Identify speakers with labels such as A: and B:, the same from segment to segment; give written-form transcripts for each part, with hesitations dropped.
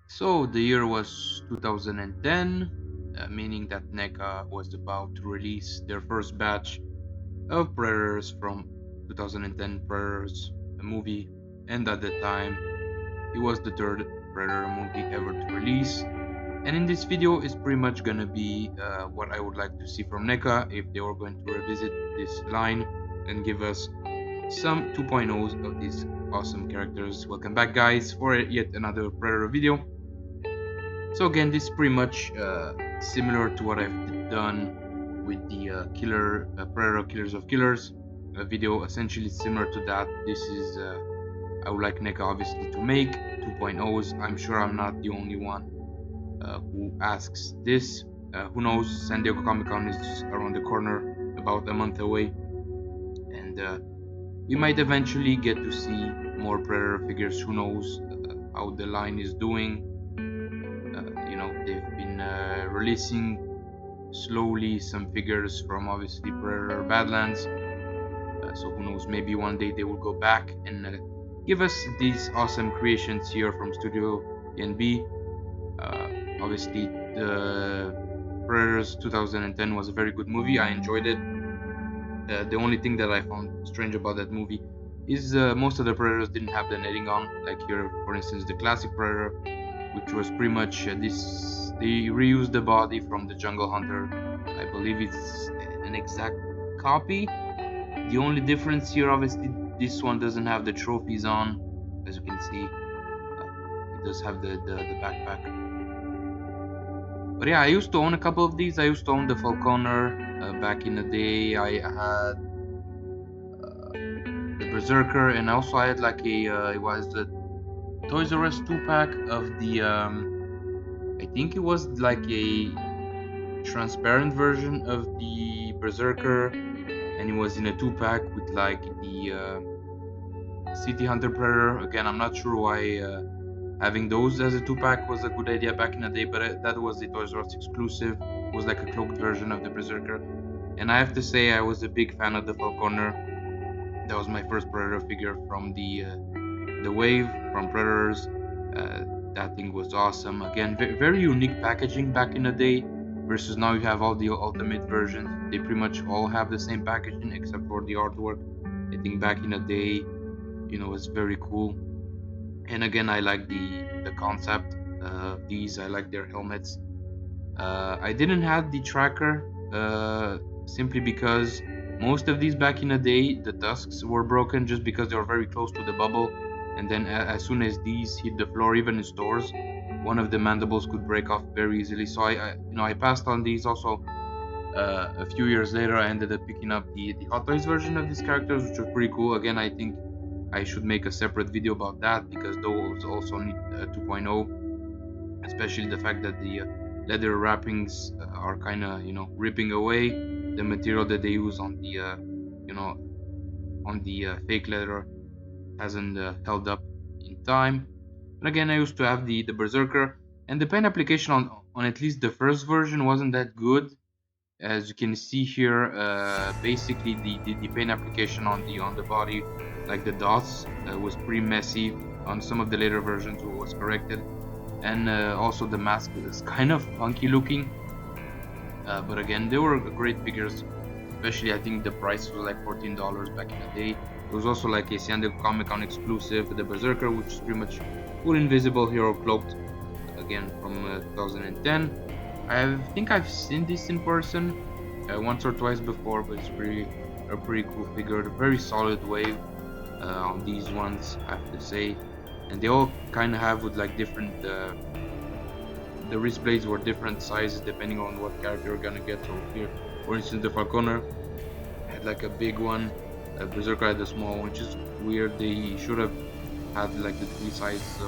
A: So the year was 2010, meaning that NECA was about to release their first batch of Predators from 2010 Predators, a movie, and at the time it was the third Predator movie ever to release. And in this video is pretty much gonna be what I would like to see from NECA if they were going to revisit this line and give us some 2.0s of these awesome characters. Welcome back, guys, for yet another Predator video. So again, this is pretty much similar to what I've done with the Killer Predator Killers of Killers video. Essentially similar to that. This is I would like NECA obviously to make 2.0s. I'm sure I'm not the only one who asks this. Who knows? San Diego Comic Con is around the corner, about a month away, and we might eventually get to see more Predator figures. Who knows how the line is doing? They've been releasing slowly some figures from obviously Predator Badlands. So who knows? Maybe one day they will go back and give us these awesome creations here from Studio NB. Obviously, the Predators 2010 was a very good movie. I enjoyed it. The only thing that I found strange about that movie is most of the Predators didn't have the netting on. Like here, for instance, the classic Predator, which was pretty much this. They reused the body from the Jungle Hunter. I believe it's an exact copy. The only difference here, obviously, this one doesn't have the trophies on. As you can see, it does have the backpack. But yeah, I used to own a couple of these. I used to own the Falconer back in the day. I had the Berserker, and also I had like it was the Toys R Us 2-pack of the I think it was like a transparent version of the Berserker, and it was in a 2-pack with like the City Hunter Predator. Again, I'm not sure why having those as a 2-pack was a good idea back in the day, but that was the Toys R Us exclusive. It was like a cloaked version of the Berserker, and I have to say I was a big fan of the Falconer. That was my first Predator figure from the Wave from Predators. That thing was awesome. Again, very unique packaging back in the day versus now you have all the ultimate versions. They pretty much all have the same packaging except for the artwork. I think back in the day, it's very cool. And again, I like the concept of these. I like their helmets. I didn't have the tracker simply because most of these back in the day, the tusks were broken just because they were very close to the bubble. And then as soon as these hit the floor, even in stores, one of the mandibles could break off very easily. So I passed on these. Also, a few years later, I ended up picking up the Hot Toys version of these characters, which was pretty cool. Again, I think I should make a separate video about that because those also need 2.0, especially the fact that the leather wrappings are kind of ripping away the material that they use on the fake leather hasn't held up in time. But again, I used to have the Berserker, and the paint application on at least the first version wasn't that good. As you can see here, basically the paint application on the body, like the dots, was pretty messy. On some of the later versions it was corrected, and also the mask is kind of funky looking. But again, they were great figures. Especially, I think the price was like $14 back in the day. It was also like a San Diego Comic Con exclusive, the Berserker, which is pretty much full invisible hero cloaked. Again, from 2010. I think I've seen this in person once or twice before, but it's a pretty cool figure. A very solid wave on these ones, I have to say. And they all kind of have with like different. The wrist blades were different sizes depending on what character you're gonna get. So here, for instance, the Falconer had like a big one, Berserker had a small one, which is weird. They should have had like the three sizes,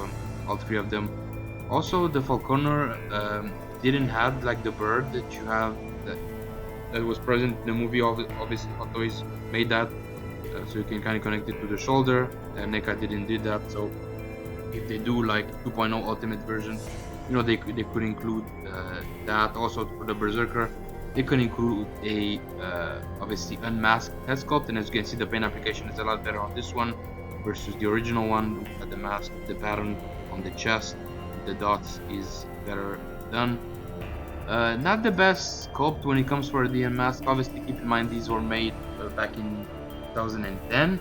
A: all three of them. Also, the Falconer didn't have like the bird that you have that was present in the movie. Obviously, Hot Toys made that, so you can kind of connect it to the shoulder. NECA didn't did that, so if they do like 2.0 Ultimate version, they could include that. Also for the Berserker, they could include a obviously unmasked head sculpt, and as you can see, the paint application is a lot better on this one versus the original one. The mask, the pattern on the chest, the dots is better done. Not the best sculpt when it comes for the unmask. Obviously, keep in mind these were made back in 2010,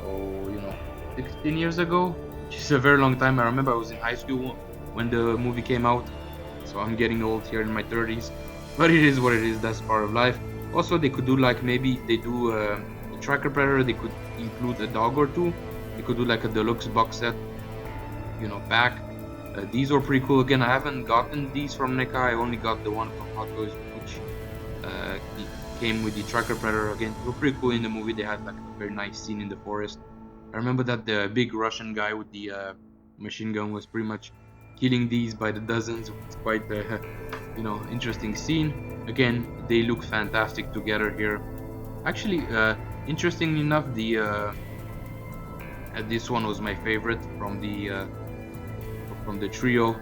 A: so 16 years ago, which is a very long time. I remember I was in high school when the movie came out, so I'm getting old here in my 30s. But it is what it is. That's part of life. Also, they could do like maybe they do a tracker predator. They could include a dog or two. They could do like a deluxe box set, back. These were pretty cool. Again, I haven't gotten these from NECA. I only got the one from Hot Toys, which came with the tracker predator. Again, they were pretty cool in the movie. They had like a very nice scene in the forest. I remember that the big Russian guy with the machine gun was pretty much killing these by the dozens. It's quite a interesting scene. Again, they look fantastic together here. Actually, interestingly enough, the this one was my favorite from the trio.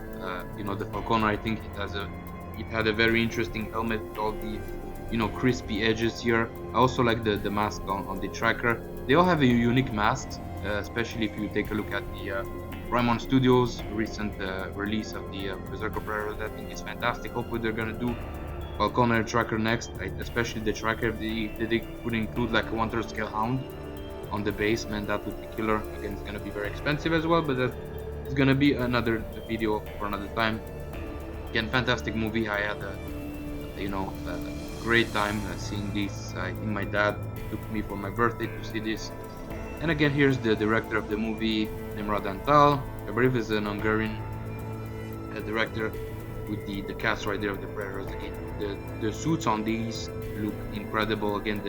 A: The Falconer. I think it had a very interesting helmet with all the crispy edges here. I also like the mask on the tracker. They all have a unique masks, especially if you take a look at the Raimon Studios recent release of the Berserker Predator. I think it's fantastic. Hopefully they're gonna do Falconer tracker next, especially the tracker. They could include like a 1/3 scale hound on the base, man, that would be killer. Again, it's gonna be very expensive as well, but it's gonna be another video for another time. Again, fantastic movie. I had a great time seeing this. I think my dad took me for my birthday to see this. And again, here's the director of the movie, Nemrod Antal. I believe is an Hungarian director, with the cast right there of the Predators. Again, the suits on these look incredible. Again,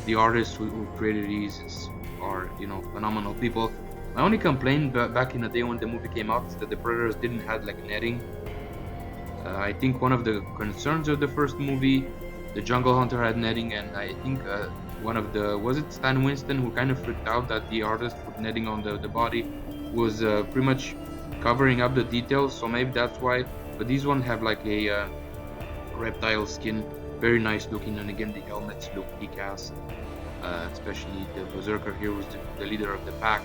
A: the artists who created these are phenomenal people. My only complaint back in the day when the movie came out is that the Predators didn't have like netting. I think one of the concerns of the first movie, the Jungle Hunter had netting, and I think was it Stan Winston who kind of freaked out that the artist put netting on the body was pretty much covering up the details, so maybe that's why. But these ones have like a reptile skin, very nice looking, and again the helmets look kick-ass, especially the Berserker here was the leader of the pack.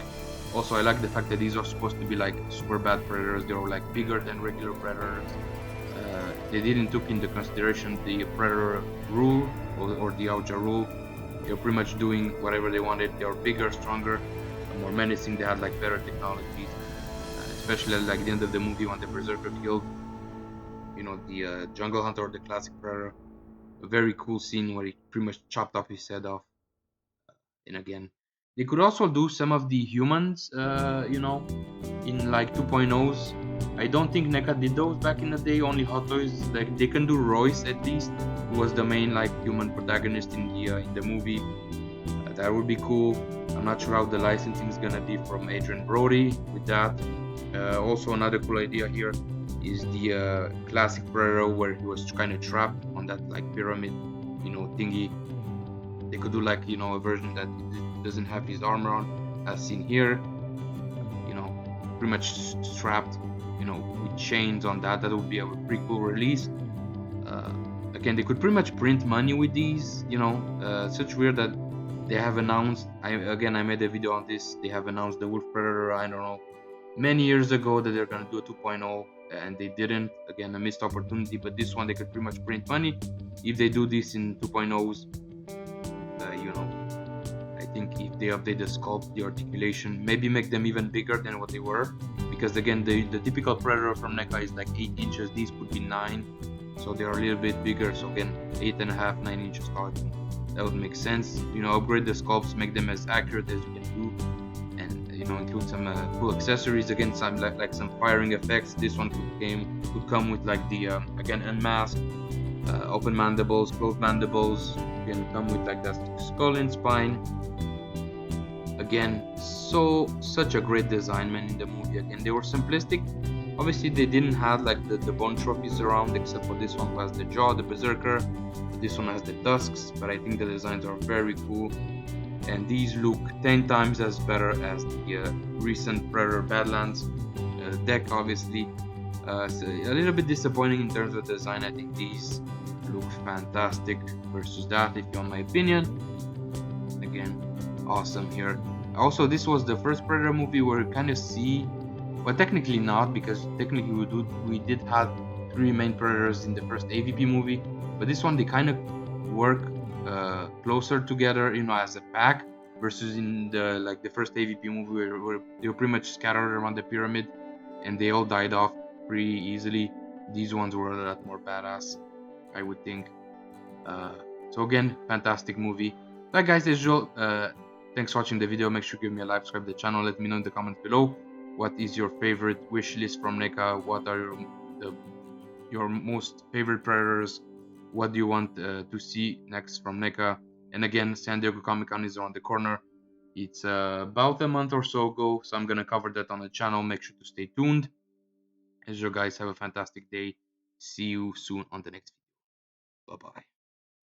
A: Also, I like the fact that these are supposed to be like super bad predators. They were like bigger than regular predators. They didn't took into consideration the predator rule or the Auja rule. They're pretty much doing whatever they wanted. They were bigger, stronger, more menacing. They had like better technologies, especially like the end of the movie when the Berserker killed the Jungle Hunter or the classic predator. A very cool scene where he pretty much chopped off his head off. And again, they could also do some of the humans in like 2.0s. I don't think NECA did those back in the day. Only Hot Toys, like they can do Royce at least, who was the main like human protagonist in the movie. That would be cool. I'm not sure how the licensing is gonna be from Adrian Brody with that. Also, another cool idea here is the classic Predator where he was kind of trapped on that like pyramid, thingy. They could do like a version that doesn't have his armor on, as seen here. Pretty much strapped, with chains on that. That would be a pretty cool release. Again, they could pretty much print money with these. Such weird that they have announced. I made a video on this. They have announced the Wolf Predator. I don't know, many years ago that they're gonna do a 2.0, and they didn't. Again, a missed opportunity. But this one, they could pretty much print money if they do this in 2.0s. I think if they update the sculpt, the articulation, maybe make them even bigger than what they were, because again the typical Predator from NECA is like 8 inches. These could be 9, so they are a little bit bigger. So again, 8.5, 9 inches tall. That would make sense. Upgrade the sculpts, make them as accurate as you can do, and include some cool accessories. Again, some like some firing effects. This one could come with like the again unmasked, open mandibles, closed mandibles. Can come with like that skull and spine. Again, such a great design, man, in the movie. Again, they were simplistic. Obviously, they didn't have like the bone trophies around, except for this one who has the jaw, the Berserker. This one has the tusks, but I think the designs are very cool. And these look 10 times as better as the recent Predator Badlands deck, obviously. So a little bit disappointing in terms of design. I think these look fantastic versus that, if you want my opinion. Again, awesome here. Also, this was the first Predator movie where you kind of see Well, technically not, because technically we did have three main predators in the first AVP movie, but this one they kind of work closer together, as a pack, versus in the first AVP movie where they were pretty much scattered around the pyramid and they all died off pretty easily. These ones were a lot more badass, I would think. Uh, so again, fantastic movie. Right, guys, as usual, thanks for watching the video. Make sure to give me a like, subscribe to the channel. Let me know in the comments below what is your favorite wish list from NECA. What are your most favorite predators? What do you want to see next from NECA? And again, San Diego Comic Con is around the corner. It's about a month or so ago, so I'm gonna cover that on the channel. Make sure to stay tuned. As you guys have a fantastic day. See you soon on the next video. Bye bye.